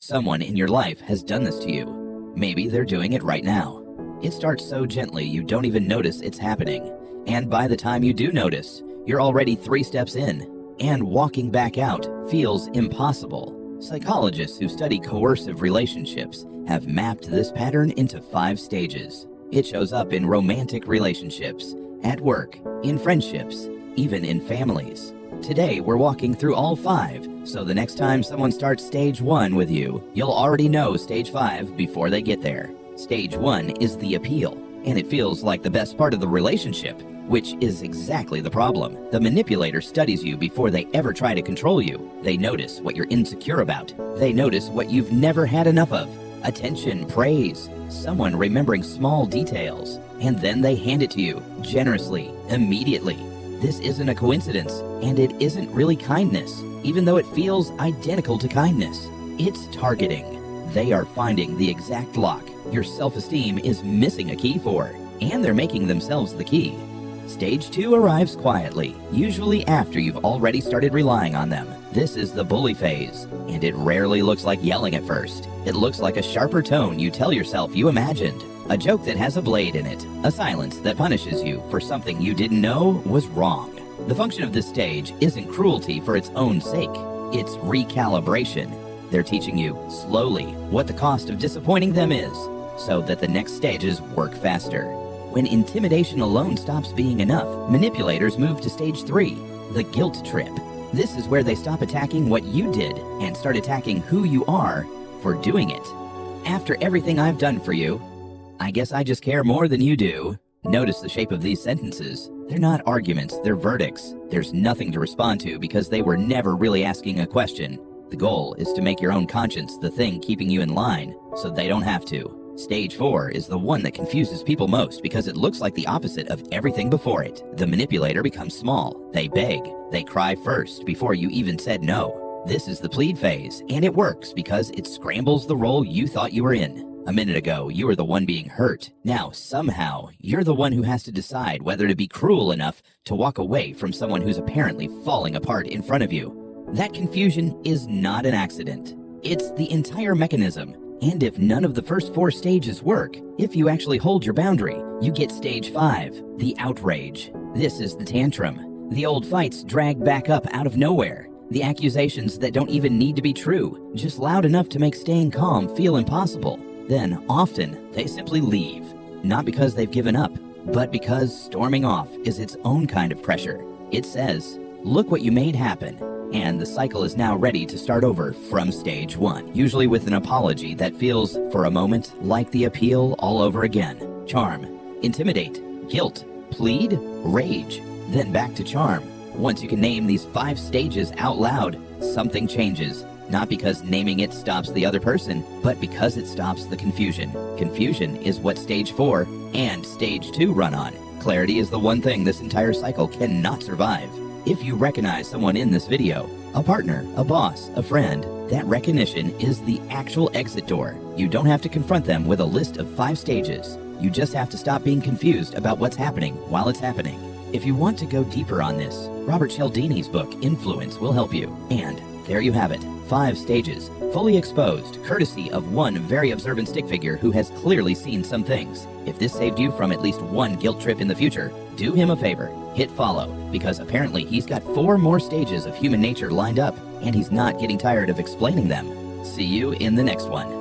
Someone in your life has done this to you. Maybe they're doing it right now. It starts so gently you don't even notice it's happening. And by the time you do notice, you're already 3 steps in. And walking back out feels impossible. Psychologists who study coercive relationships have mapped this pattern into 5 stages. It shows up in romantic relationships, at work, in friendships, even in families. Today, we're walking through all 5, so the next time someone starts stage 1 with you, you'll already know stage 5 before they get there. Stage 1 is the appeal, and it feels like the best part of the relationship, which is exactly the problem. The manipulator studies you before they ever try to control you. They notice what you're insecure about. They notice what you've never had enough of. Attention, praise, someone remembering small details, and then they hand it to you, generously, immediately. This isn't a coincidence, and it isn't really kindness, even though it feels identical to kindness. It's targeting. They are finding the exact lock your self-esteem is missing a key for, and they're making themselves the key. Stage 2 arrives quietly, usually after you've already started relying on them. This is the bully phase, and it rarely looks like yelling at first. It looks like a sharper tone you tell yourself you imagined. A joke that has a blade in it. A silence that punishes you for something you didn't know was wrong. The function of this stage isn't cruelty for its own sake. It's recalibration. They're teaching you, slowly, what the cost of disappointing them is, so that the next stages work faster. When intimidation alone stops being enough, manipulators move to stage 3, the guilt trip. This is where they stop attacking what you did and start attacking who you are for doing it. After everything I've done for you, I guess I just care more than you do. Notice the shape of these sentences. They're not arguments, they're verdicts. There's nothing to respond to because they were never really asking a question. The goal is to make your own conscience the thing keeping you in line, so they don't have to. Stage 4 is the one that confuses people most because it looks like the opposite of everything before it. The manipulator becomes small. They beg. They cry first before you even said no. This is the plead phase, and it works because it scrambles the role you thought you were in. A minute ago, you were the one being hurt. Now, somehow, you're the one who has to decide whether to be cruel enough to walk away from someone who's apparently falling apart in front of you. That confusion is not an accident. It's the entire mechanism. And if none of the first 4 stages work, if you actually hold your boundary, you get stage 5, the outrage. This is the tantrum. The old fights drag back up out of nowhere. The accusations that don't even need to be true, just loud enough to make staying calm feel impossible. Then, often, they simply leave. Not because they've given up, but because storming off is its own kind of pressure. It says, look what you made happen. And the cycle is now ready to start over from stage 1, usually with an apology that feels, for a moment, like the appeal all over again. Charm, intimidate, guilt, plead, rage, then back to charm. Once you can name these 5 stages out loud, something changes. Not because naming it stops the other person, but because it stops the confusion. Confusion is what stage 4 and stage 2 run on. Clarity is the one thing this entire cycle cannot survive. If you recognize someone in this video, a partner, a boss, a friend, that recognition is the actual exit door. You don't have to confront them with a list of 5 stages. You just have to stop being confused about what's happening while it's happening. If you want to go deeper on this, Robert Cialdini's book, Influence, will help you. And there you have it, 5 stages, fully exposed, courtesy of one very observant stick figure who has clearly seen some things. If this saved you from at least one guilt trip in the future, do him a favor, hit follow, because apparently he's got 4 more stages of human nature lined up, and he's not getting tired of explaining them. See you in the next one.